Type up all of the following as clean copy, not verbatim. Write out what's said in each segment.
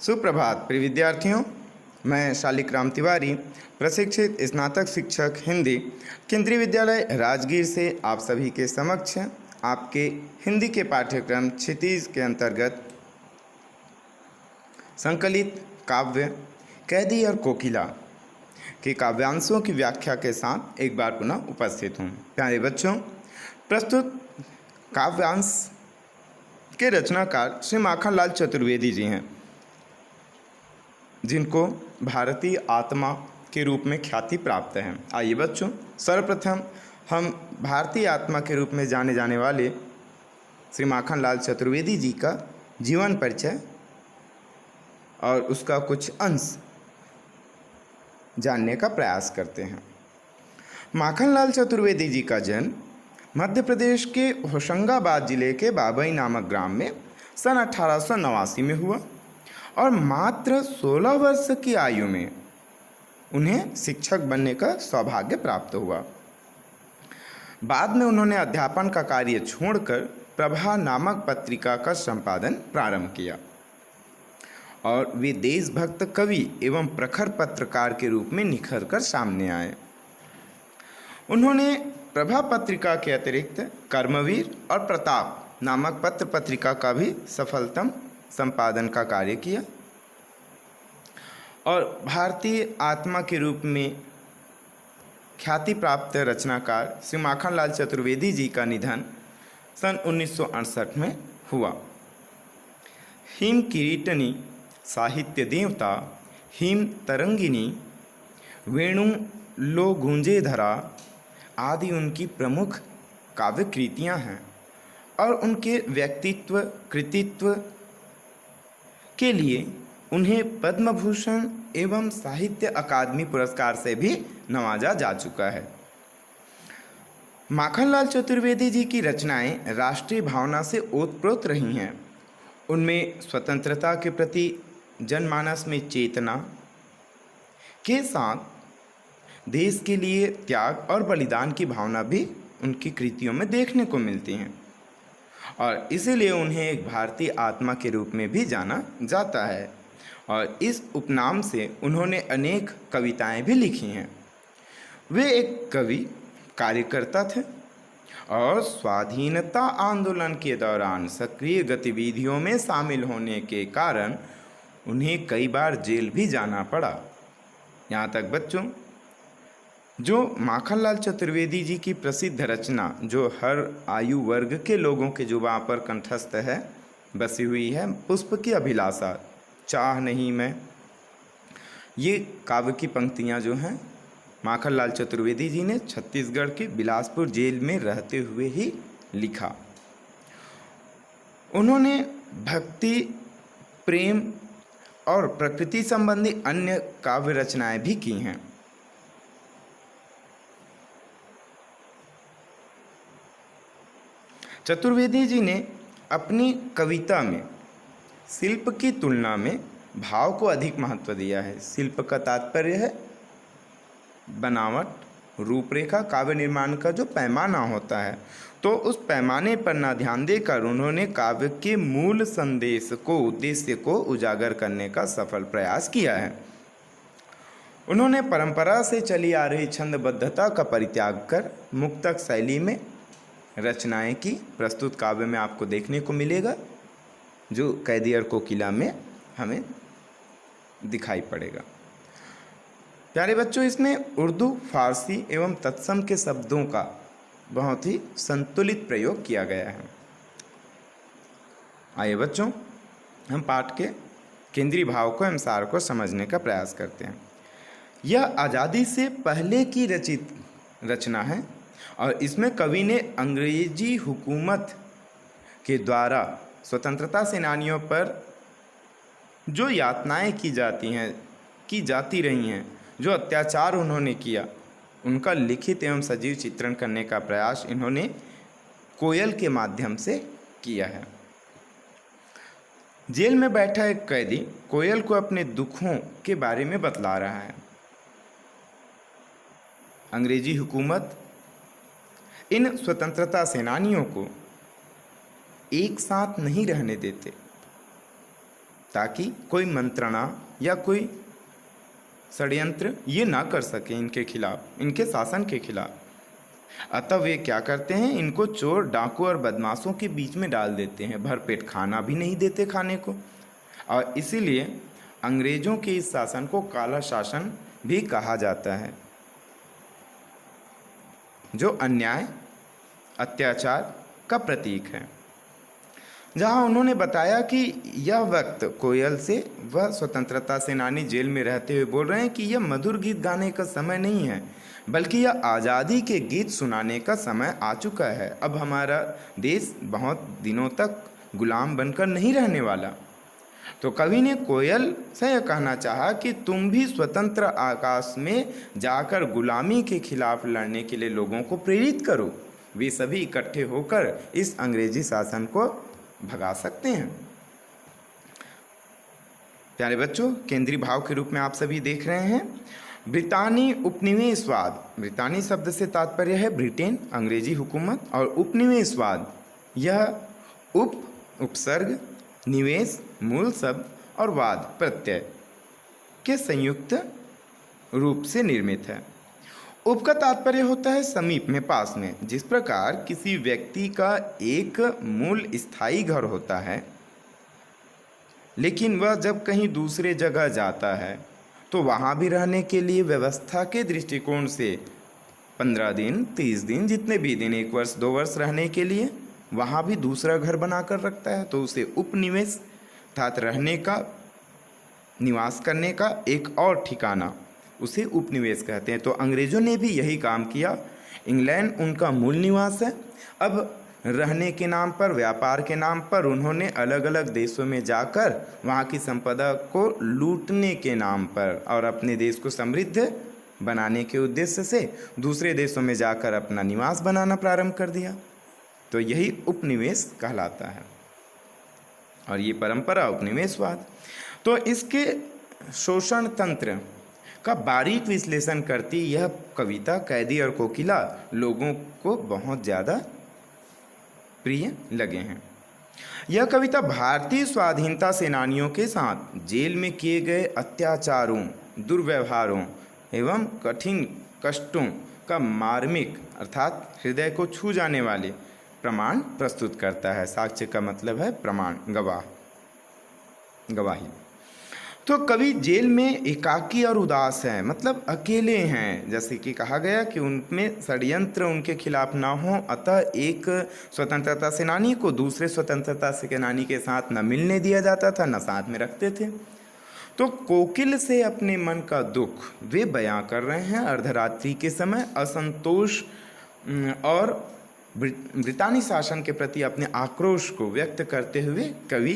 सुप्रभात प्रिय विद्यार्थियों, मैं शालिग्राम तिवारी, प्रशिक्षित स्नातक शिक्षक हिंदी, केंद्रीय विद्यालय राजगीर से आप सभी के समक्ष आपके हिंदी के पाठ्यक्रम क्षितिज के अंतर्गत संकलित काव्य कैदी और कोकिला के काव्यांशों की व्याख्या के साथ एक बार पुनः उपस्थित हूँ। प्यारे बच्चों, प्रस्तुत काव्यांश के रचनाकार श्री माखनलाल चतुर्वेदी जी हैं, जिनको भारतीय आत्मा के रूप में ख्याति प्राप्त है। आइए बच्चों, सर्वप्रथम हम भारतीय आत्मा के रूप में जाने जाने वाले श्री माखनलाल चतुर्वेदी जी का जीवन परिचय और उसका कुछ अंश जानने का प्रयास करते हैं। माखनलाल चतुर्वेदी जी का जन्म मध्य प्रदेश के होशंगाबाद जिले के बाबई नामक ग्राम में सन 1889 में हुआ और मात्र 16 वर्ष की आयु में उन्हें शिक्षक बनने का सौभाग्य प्राप्त हुआ। बाद में उन्होंने अध्यापन का कार्य छोड़कर प्रभा नामक पत्रिका का संपादन प्रारंभ किया और वे देशभक्त कवि एवं प्रखर पत्रकार के रूप में निखर कर सामने आए। उन्होंने प्रभा पत्रिका के अतिरिक्त कर्मवीर और प्रताप नामक पत्र पत्रिका का भी सफलतम संपादन का कार्य किया और भारतीय आत्मा के रूप में ख्याति प्राप्त रचनाकार श्री माखनलाल चतुर्वेदी जी का निधन सन 1968 में हुआ। हिम किरीटनी, साहित्य देवता, हिम तरंगिनी, वेणु लो गूंजे धरा आदि उनकी प्रमुख काव्य कृतियाँ हैं और उनके व्यक्तित्व कृतित्व के लिए उन्हें पद्म भूषण एवं साहित्य अकादमी पुरस्कार से भी नवाजा जा चुका है। माखनलाल चतुर्वेदी जी की रचनाएं राष्ट्रीय भावना से ओतप्रोत रही हैं। उनमें स्वतंत्रता के प्रति जनमानस में चेतना के साथ देश के लिए त्याग और बलिदान की भावना भी उनकी कृतियों में देखने को मिलती हैं और इसीलिए उन्हें एक भारतीय आत्मा के रूप में भी जाना जाता है और इस उपनाम से उन्होंने अनेक कविताएं भी लिखी हैं। वे एक कवि कार्यकर्ता थे और स्वाधीनता आंदोलन के दौरान सक्रिय गतिविधियों में शामिल होने के कारण उन्हें कई बार जेल भी जाना पड़ा। यहाँ तक बच्चों, जो माखनलाल चतुर्वेदी जी की प्रसिद्ध रचना जो हर आयु वर्ग के लोगों के जुबां पर कंठस्थ है, बसी हुई है, पुष्प की अभिलाषा, चाह नहीं मैं, ये काव्य की पंक्तियाँ जो हैं माखनलाल चतुर्वेदी जी ने छत्तीसगढ़ के बिलासपुर जेल में रहते हुए ही लिखा। उन्होंने भक्ति, प्रेम और प्रकृति संबंधी अन्य काव्य रचनाएं भी की हैं। चतुर्वेदी जी ने अपनी कविता में शिल्प की तुलना में भाव को अधिक महत्व दिया है। शिल्प का तात्पर्य है बनावट, रूपरेखा, काव्य निर्माण का जो पैमाना होता है, तो उस पैमाने पर ना ध्यान देकर उन्होंने काव्य के मूल संदेश को, उद्देश्य को उजागर करने का सफल प्रयास किया है। उन्होंने परंपरा से चली आ रही छंदबद्धता का परित्याग कर मुक्तक शैली में रचनाएं की। प्रस्तुत काव्य में आपको देखने को मिलेगा जो कैदी और कोकिला में हमें दिखाई पड़ेगा। प्यारे बच्चों, इसमें उर्दू, फारसी एवं तत्सम के शब्दों का बहुत ही संतुलित प्रयोग किया गया है। आइए बच्चों, हम पाठ के केंद्रीय भाव को एवं सार को समझने का प्रयास करते हैं। यह आज़ादी से पहले की रचित रचना है और इसमें कवि ने अंग्रेजी हुकूमत के द्वारा स्वतंत्रता सेनानियों पर जो यातनाएं की जाती रही हैं, जो अत्याचार उन्होंने किया, उनका लिखित एवं सजीव चित्रण करने का प्रयास इन्होंने कोयल के माध्यम से किया है। जेल में बैठा एक कैदी कोयल को अपने दुखों के बारे में बतला रहा है। अंग्रेजी हुकूमत इन स्वतंत्रता सेनानियों को एक साथ नहीं रहने देते ताकि कोई मंत्रणा या कोई षड्यंत्र ये ना कर सके इनके खिलाफ, इनके शासन के खिलाफ। अतः वे क्या करते हैं, इनको चोर, डाकू और बदमाशों के बीच में डाल देते हैं। भरपेट खाना भी नहीं देते खाने को, और इसीलिए अंग्रेजों के इस शासन को काला शासन भी कहा जाता है, जो अन्याय, अत्याचार का प्रतीक है। जहां उन्होंने बताया कि यह वक्त कोयल से वह स्वतंत्रता सेनानी जेल में रहते हुए बोल रहे हैं कि यह मधुर गीत गाने का समय नहीं है, बल्कि यह आज़ादी के गीत सुनाने का समय आ चुका है। अब हमारा देश बहुत दिनों तक गुलाम बनकर नहीं रहने वाला। तो कवि ने कोयल से यह कहना चाहा कि तुम भी स्वतंत्र आकाश में जाकर गुलामी के खिलाफ लड़ने के लिए लोगों को प्रेरित करो। वे सभी इकट्ठे होकर इस अंग्रेजी शासन को भगा सकते हैं। प्यारे बच्चों, केंद्रीय भाव के रूप में आप सभी देख रहे हैं ब्रितानी उपनिवेशवाद। ब्रितानी शब्द से तात्पर्य है ब्रिटेन, अंग्रेजी हुकूमत, और उपनिवेशवाद यह उपसर्ग, निवेश मूल शब्द और वाद प्रत्यय के संयुक्त रूप से निर्मित है। उप का तात्पर्य होता है समीप में, पास में। जिस प्रकार किसी व्यक्ति का एक मूल स्थायी घर होता है, लेकिन वह जब कहीं दूसरे जगह जाता है तो वहाँ भी रहने के लिए व्यवस्था के दृष्टिकोण से 15 दिन, 30 दिन, जितने भी दिन, 1 वर्ष, 2 वर्ष रहने के लिए वहाँ भी दूसरा घर बनाकर रखता है, तो उसे उपनिवेश अर्थात रहने का, निवास करने का एक और ठिकाना, उसे उपनिवेश कहते हैं। तो अंग्रेज़ों ने भी यही काम किया। इंग्लैंड उनका मूल निवास है। अब रहने के नाम पर, व्यापार के नाम पर उन्होंने अलग अलग देशों में जाकर वहाँ की संपदा को लूटने के नाम पर और अपने देश को समृद्ध बनाने के उद्देश्य से दूसरे देशों में जाकर अपना निवास बनाना प्रारंभ कर दिया। तो यही उपनिवेश कहलाता है, और ये परंपरा उपनिवेशवाद। तो इसके शोषण तंत्र का बारीक विश्लेषण करती यह कविता कैदी और कोकिला लोगों को बहुत ज़्यादा प्रिय लगे हैं। यह कविता भारतीय स्वाधीनता सेनानियों के साथ जेल में किए गए अत्याचारों, दुर्व्यवहारों एवं कठिन कष्टों का मार्मिक अर्थात हृदय को छू जाने वाले प्रमाण प्रस्तुत करता है। साक्ष्य का मतलब है प्रमाण, गवाही। तो कवि जेल में एकाकी और उदास हैं, मतलब अकेले हैं। जैसे कि कहा गया कि उनमें षड्यंत्र उनके खिलाफ ना हो, अतः एक स्वतंत्रता सेनानी को दूसरे स्वतंत्रता सेनानी के साथ न मिलने दिया जाता था, न साथ में रखते थे। तो कोकिल से अपने मन का दुख वे बयां कर रहे हैं। अर्धरात्रि के समय असंतोष और ब्रितानी शासन के प्रति अपने आक्रोश को व्यक्त करते हुए कवि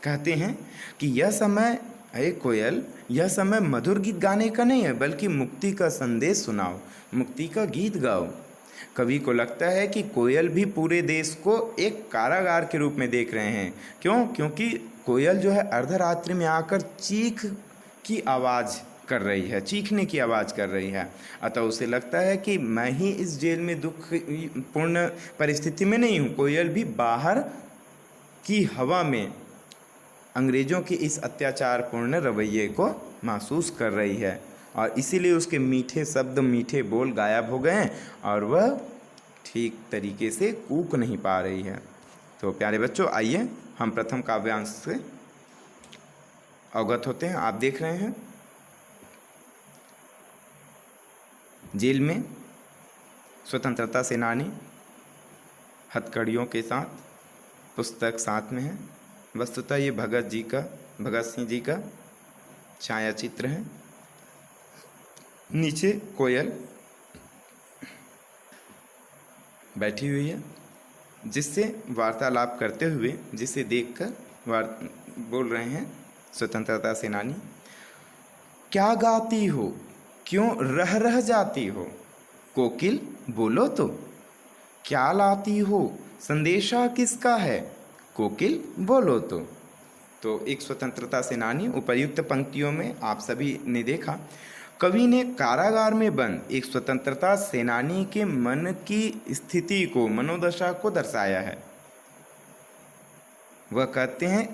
कहते हैं कि यह समय, अरे कोयल, यह समय मधुर गीत गाने का नहीं है, बल्कि मुक्ति का संदेश सुनाओ, मुक्ति का गीत गाओ। कवि को लगता है कि कोयल भी पूरे देश को एक कारागार के रूप में देख रहे हैं। क्यों? क्योंकि कोयल जो है अर्धरात्रि में आकर चीख की आवाज़ कर रही है, चीखने की आवाज़ कर रही है। अतः उसे लगता है कि मैं ही इस जेल में दुख पूर्ण परिस्थिति में नहीं हूँ। कोयल भी बाहर की हवा में अंग्रेज़ों के इस अत्याचारपूर्ण रवैये को महसूस कर रही है, और इसीलिए उसके मीठे शब्द, मीठे बोल गायब हो गए हैं और वह ठीक तरीके से कूक नहीं पा रही है। तो प्यारे बच्चों, आइए हम प्रथम काव्यांश से अवगत होते हैं। आप देख रहे हैं जेल में स्वतंत्रता सेनानी हथकड़ियों के साथ, पुस्तक साथ में है। वस्तुतः ये भगत सिंह जी का छाया चित्र है। नीचे कोयल बैठी हुई है, जिससे वार्तालाप करते हुए, जिसे देखकर बोल रहे हैं स्वतंत्रता सेनानी, क्या गाती हो, क्यों रह रह जाती हो, कोकिल बोलो तो, क्या लाती हो, संदेशा किसका है, कोकिल बोलो तो एक स्वतंत्रता सेनानी। उपर्युक्त पंक्तियों में आप सभी ने देखा, कवि ने कारागार में बंद एक स्वतंत्रता सेनानी के मन की स्थिति को, मनोदशा को दर्शाया है। वह कहते हैं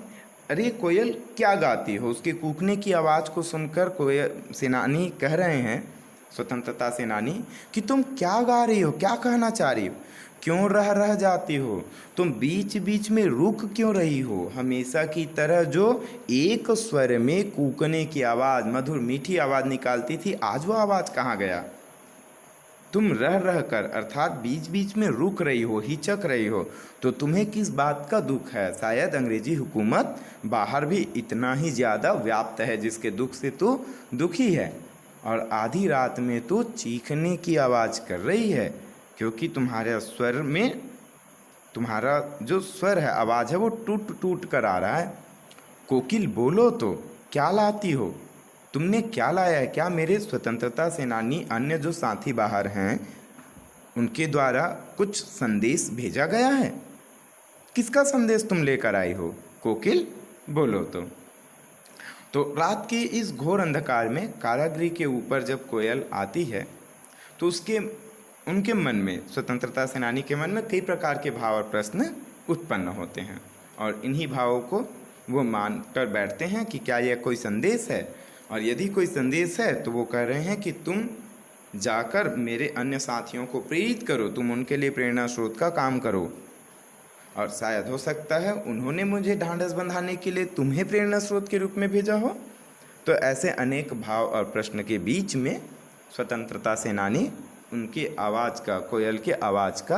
अरे कोयल क्या गाती हो? उसके कूकने की आवाज़ को सुनकर कोयल सेनानी कह रहे हैं, स्वतंत्रता सेनानी, कि तुम क्या गा रही हो, क्या कहना चाह रही हो? क्यों रह जाती हो? तुम बीच बीच में रुक क्यों रही हो? हमेशा की तरह जो एक स्वर में कूकने की आवाज़, मधुर मीठी आवाज़ निकालती थी, आज वो आवाज़ कहाँ गया? तुम रह कर अर्थात बीच बीच में रुक रही हो, हिचक रही हो, तो तुम्हें किस बात का दुख है? शायद अंग्रेजी हुकूमत बाहर भी इतना ही ज़्यादा व्याप्त है जिसके दुख से तू दुखी है, और आधी रात में तू चीखने की आवाज़ कर रही है क्योंकि तुम्हारे स्वर में, तुम्हारा जो स्वर है, आवाज़ है, वो टूट टूट कर आ रहा है। कोकिल बोलो तो, क्या लाती हो? तुमने क्या लाया है? क्या मेरे स्वतंत्रता सेनानी अन्य जो साथी बाहर हैं उनके द्वारा कुछ संदेश भेजा गया है? किसका संदेश तुम लेकर आई हो? कोकिल बोलो तो रात के इस घोर अंधकार में कारागृह के ऊपर जब कोयल आती है तो उनके मन में, स्वतंत्रता सेनानी के मन में कई प्रकार के भाव और प्रश्न उत्पन्न होते हैं, और इन्हीं भावों को वो मान कर बैठते हैं कि क्या यह कोई संदेश है, और यदि कोई संदेश है तो वो कह रहे हैं कि तुम जाकर मेरे अन्य साथियों को प्रेरित करो, तुम उनके लिए प्रेरणा स्रोत का काम करो, और शायद हो सकता है उन्होंने मुझे ढांढस बंधाने के लिए तुम्हें प्रेरणा स्रोत के रूप में भेजा हो। तो ऐसे अनेक भाव और प्रश्न के बीच में स्वतंत्रता सेनानी उनकी आवाज़ का, कोयल की आवाज़ का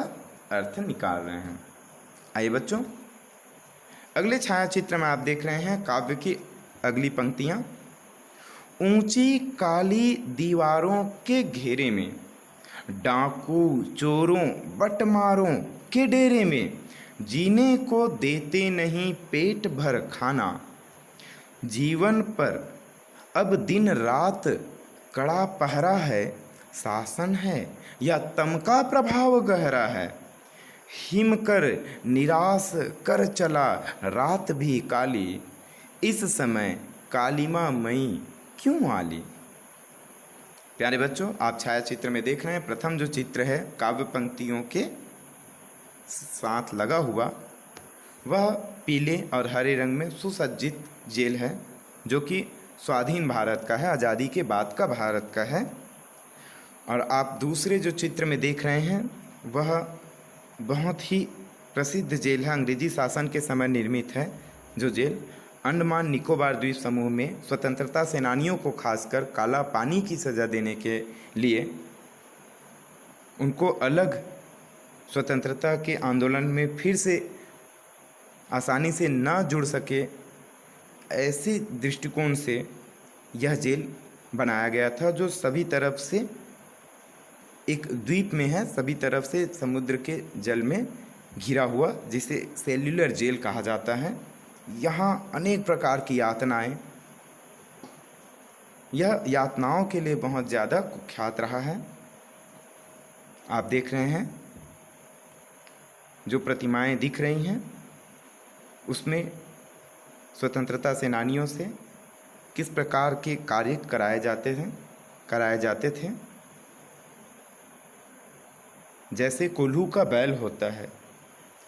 अर्थ निकाल रहे हैं। आइए बच्चों, अगले छायाचित्र में आप देख रहे हैं काव्य की अगली पंक्तियाँ। ऊंची काली दीवारों के घेरे में, डाकू चोरों बटमारों के डेरे में, जीने को देते नहीं पेट भर खाना, जीवन पर अब दिन रात कड़ा पहरा है, शासन है या तम का प्रभाव गहरा है, हिम कर निराश कर चला रात भी काली, इस समय कालिमा मई क्यों आली। प्यारे बच्चों, आप छायाचित्र में देख रहे हैं, प्रथम जो चित्र है काव्य पंक्तियों के साथ लगा हुआ, वह पीले और हरे रंग में सुसज्जित जेल है जो कि स्वाधीन भारत का है, आज़ादी के बाद का भारत का है। और आप दूसरे जो चित्र में देख रहे हैं वह बहुत ही प्रसिद्ध जेल है, अंग्रेजी शासन के समय निर्मित है, जो जेल अंडमान निकोबार द्वीप समूह में स्वतंत्रता सेनानियों को खासकर काला पानी की सज़ा देने के लिए, उनको अलग स्वतंत्रता के आंदोलन में फिर से आसानी से ना जुड़ सके, ऐसे दृष्टिकोण से यह जेल बनाया गया था, जो सभी तरफ से एक द्वीप में है, सभी तरफ से समुद्र के जल में घिरा हुआ, जिसे सेल्युलर जेल कहा जाता है। यहाँ अनेक प्रकार की यातनाएं, यह यातनाओं के लिए बहुत ज़्यादा कुख्यात रहा है। आप देख रहे हैं जो प्रतिमाएं दिख रही हैं उसमें स्वतंत्रता सेनानियों से किस प्रकार के कार्य कराए जाते थे। जैसे कोल्हू का बैल होता है,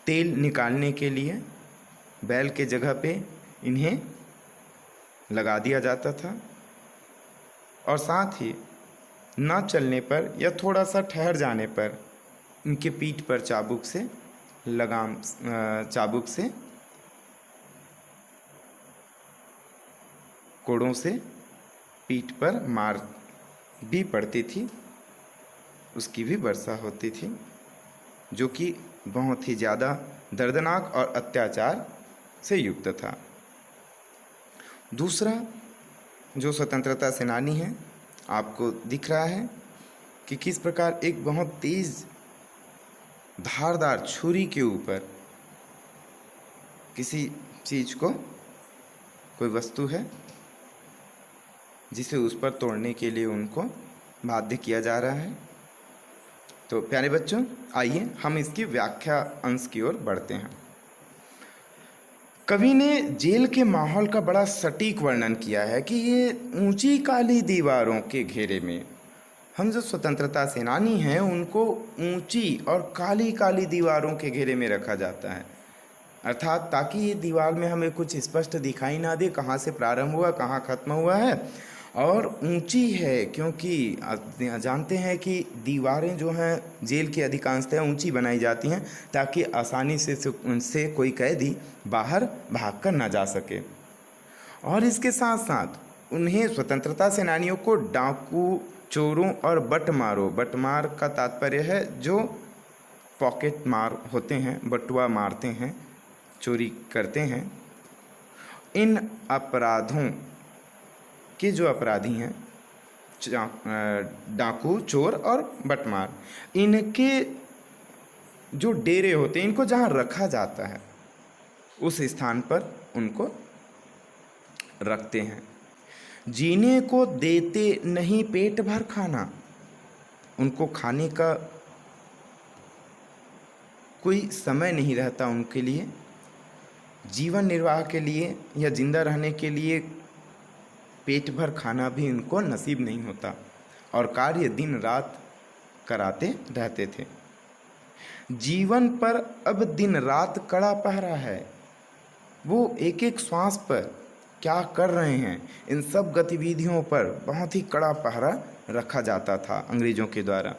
तेल निकालने के लिए बैल के जगह पे इन्हें लगा दिया जाता था, और साथ ही ना चलने पर या थोड़ा सा ठहर जाने पर इनके पीठ पर चाबुक से कोड़ों से पीठ पर मार भी पड़ती थी, उसकी भी वर्षा होती थी, जो कि बहुत ही ज़्यादा दर्दनाक और अत्याचार से युक्त था। दूसरा जो स्वतंत्रता सेनानी है, आपको दिख रहा है कि किस प्रकार एक बहुत तेज़ धारदार छुरी के ऊपर किसी चीज़ को, कोई वस्तु है जिसे उस पर तोड़ने के लिए उनको बाध्य किया जा रहा है। तो प्यारे बच्चों, आइए हम इसकी व्याख्या अंश की ओर बढ़ते हैं। कवि ने जेल के माहौल का बड़ा सटीक वर्णन किया है कि ये ऊंची काली दीवारों के घेरे में, हम जो स्वतंत्रता सेनानी हैं उनको ऊंची और काली काली दीवारों के घेरे में रखा जाता है। अर्थात ताकि ये दीवार में हमें कुछ स्पष्ट दिखाई ना दे कहाँ से प्रारंभ हुआ कहाँ खत्म हुआ है। और ऊंची है क्योंकि जानते हैं कि दीवारें जो हैं जेल की अधिकांशतः ऊंची बनाई जाती हैं ताकि आसानी से उनसे कोई कैदी बाहर भागकर ना जा सके। और इसके साथ साथ उन्हें स्वतंत्रता सेनानियों को डाकू, चोरों और बटमार का तात्पर्य है जो पॉकेट मार होते हैं, बटुआ मारते हैं, चोरी करते हैं, इन अपराधों के जो अपराधी हैं, डाकू, चोर और बटमार, इनके जो डेरे होते हैं, इनको जहाँ रखा जाता है उस स्थान पर उनको रखते हैं। जीने को देते नहीं पेट भर खाना, उनको खाने का कोई समय नहीं रहता उनके लिए, जीवन निर्वाह के लिए या जिंदा रहने के लिए पेट भर खाना भी उनको नसीब नहीं होता और कार्य दिन रात कराते रहते थे। जीवन पर अब दिन रात कड़ा पहरा है। वो एक एक श्वास पर क्या कर रहे हैं, इन सब गतिविधियों पर बहुत ही कड़ा पहरा रखा जाता था अंग्रेज़ों के द्वारा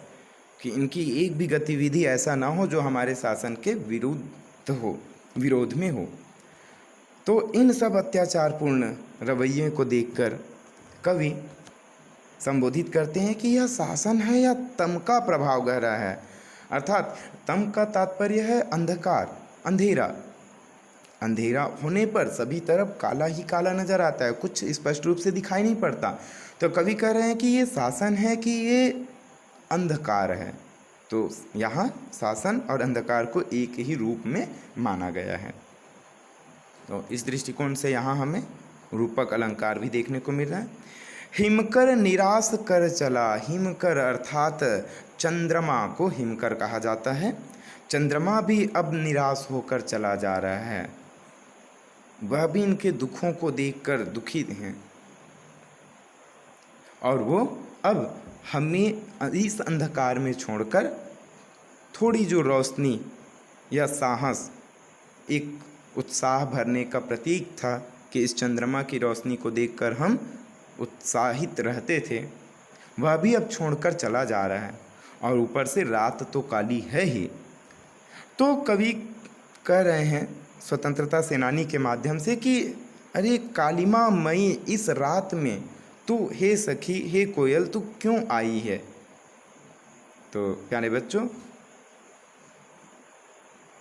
कि इनकी एक भी गतिविधि ऐसा ना हो जो हमारे शासन के विरोध में हो। तो इन सब अत्याचारपूर्ण रवैये को देखकर कवि संबोधित करते हैं कि यह शासन है या तम का प्रभाव गहरा है। अर्थात तम का तात्पर्य है अंधकार, अंधेरा। अंधेरा होने पर सभी तरफ काला ही काला नजर आता है, कुछ स्पष्ट रूप से दिखाई नहीं पड़ता। तो कवि कह रहे हैं कि ये शासन है कि ये अंधकार है। तो यहाँ शासन और अंधकार को एक ही रूप में माना गया है। तो इस दृष्टिकोण से यहाँ हमें रूपक अलंकार भी देखने को मिल रहा है। हिमकर निराश कर चला, हिमकर अर्थात चंद्रमा को हिमकर कहा जाता है। चंद्रमा भी अब निराश होकर चला जा रहा है, वह भी इनके दुखों को देखकर दुखी हैं और वो अब हमें इस अंधकार में छोड़कर थोड़ी जो रोशनी या साहस, एक उत्साह भरने का प्रतीक था कि इस चंद्रमा की रोशनी को देखकर हम उत्साहित रहते थे, वह भी अब छोड़कर चला जा रहा है और ऊपर से रात तो काली है ही। तो कवि कह रहे हैं स्वतंत्रता सेनानी के माध्यम से कि अरे कालिमा मई इस रात में तू, हे सखी, हे कोयल, तू क्यों आई है। तो प्यारे बच्चों,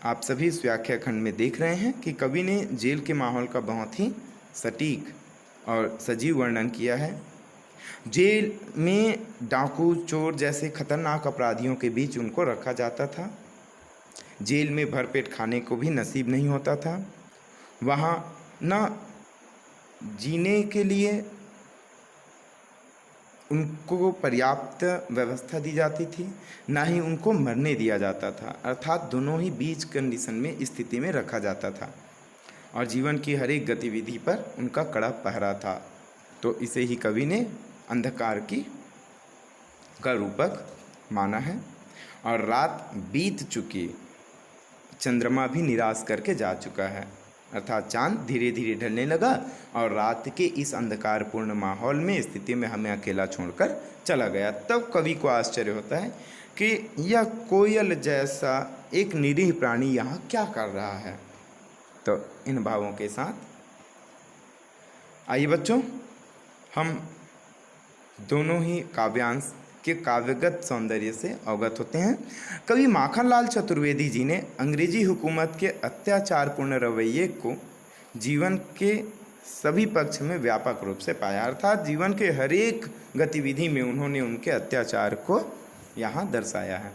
आप सभी इस व्याख्या खंड में देख रहे हैं कि कवि ने जेल के माहौल का बहुत ही सटीक और सजीव वर्णन किया है। जेल में डाकू, चोर जैसे खतरनाक अपराधियों के बीच उनको रखा जाता था। जेल में भरपेट खाने को भी नसीब नहीं होता था। वहाँ न जीने के लिए उनको पर्याप्त व्यवस्था दी जाती थी, ना ही उनको मरने दिया जाता था। अर्थात दोनों ही बीच कंडीशन में स्थिति में रखा जाता था और जीवन की हर एक गतिविधि पर उनका कड़ा पहरा था। तो इसे ही कवि ने अंधकार का रूपक माना है। और रात बीत चुकी, चंद्रमा भी निराश करके जा चुका है, अर्थात चांद धीरे धीरे ढलने लगा और रात के इस अंधकारपूर्ण माहौल में स्थिति में हमें अकेला छोड़कर चला गया। तब कवि को आश्चर्य होता है कि यह कोयल जैसा एक निरीह प्राणी यहाँ क्या कर रहा है। तो इन भावों के साथ आइए बच्चों, हम दोनों ही काव्यांश के काव्यगत सौंदर्य से अवगत होते हैं। कवि माखनलाल चतुर्वेदी जी ने अंग्रेजी हुकूमत के अत्याचारपूर्ण रवैये को जीवन के सभी पक्ष में व्यापक रूप से पाया, अर्थात जीवन के हर एक गतिविधि में उन्होंने उनके अत्याचार को यहाँ दर्शाया है।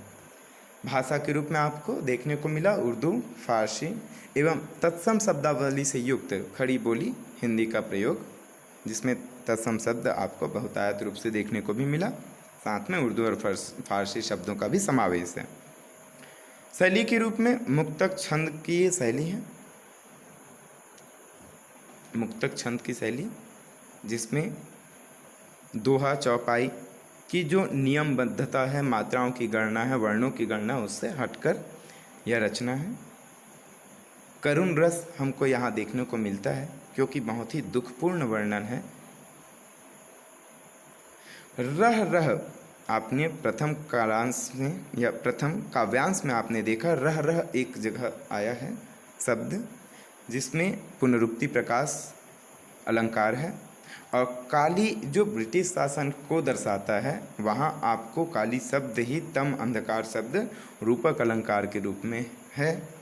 भाषा के रूप में आपको देखने को मिला उर्दू, फारसी एवं तत्सम शब्दावली से युक्त खड़ी बोली हिंदी का प्रयोग, जिसमें तत्सम शब्द आपको बहुतायत रूप से देखने को भी मिला। साथ में उर्दू और फारसी शब्दों का भी समावेश है। शैली के रूप में मुक्तक छंद की ये शैली है, मुक्तक छंद की शैली जिसमें दोहा, चौपाई की जो नियमबद्धता है, मात्राओं की गणना है, वर्णों की गणना, उससे हटकर यह रचना है। करुण रस हमको यहाँ देखने को मिलता है, क्योंकि बहुत ही दुखपूर्ण वर्णन है। रह रह आपने प्रथम कालांश में या प्रथम काव्यांश में आपने देखा, रह रह एक जगह आया है शब्द, जिसमें पुनरुक्ति प्रकाश अलंकार है। और काली जो ब्रिटिश शासन को दर्शाता है, वहाँ आपको काली शब्द ही तम अंधकार शब्द रूपक अलंकार के रूप में है,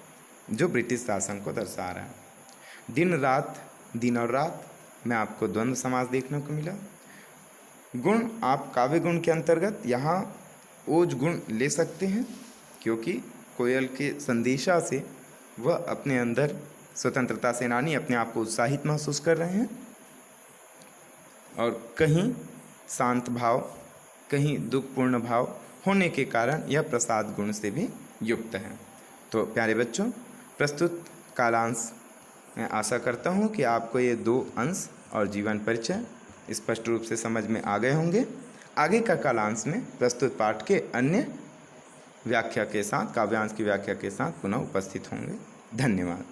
जो ब्रिटिश शासन को दर्शा रहा है। दिन रात, दिन और रात में आपको द्वंद्व समास देखने को मिला। गुण आप काव्य गुण के अंतर्गत यहाँ ओज गुण ले सकते हैं, क्योंकि कोयल के संदेशा से वह अपने अंदर स्वतंत्रता सेनानी अपने आप को उत्साहित महसूस कर रहे हैं, और कहीं शांत भाव, कहीं दुखपूर्ण भाव होने के कारण यह प्रसाद गुण से भी युक्त है। तो प्यारे बच्चों, प्रस्तुत कालांश मैं आशा करता हूँ कि आपको ये 2 अंश और जीवन परिचय स्पष्ट रूप से समझ में आ गए होंगे। आगे का कालांश में प्रस्तुत पाठ के अन्य व्याख्या के साथ, काव्यांश की व्याख्या के साथ पुनः उपस्थित होंगे। धन्यवाद।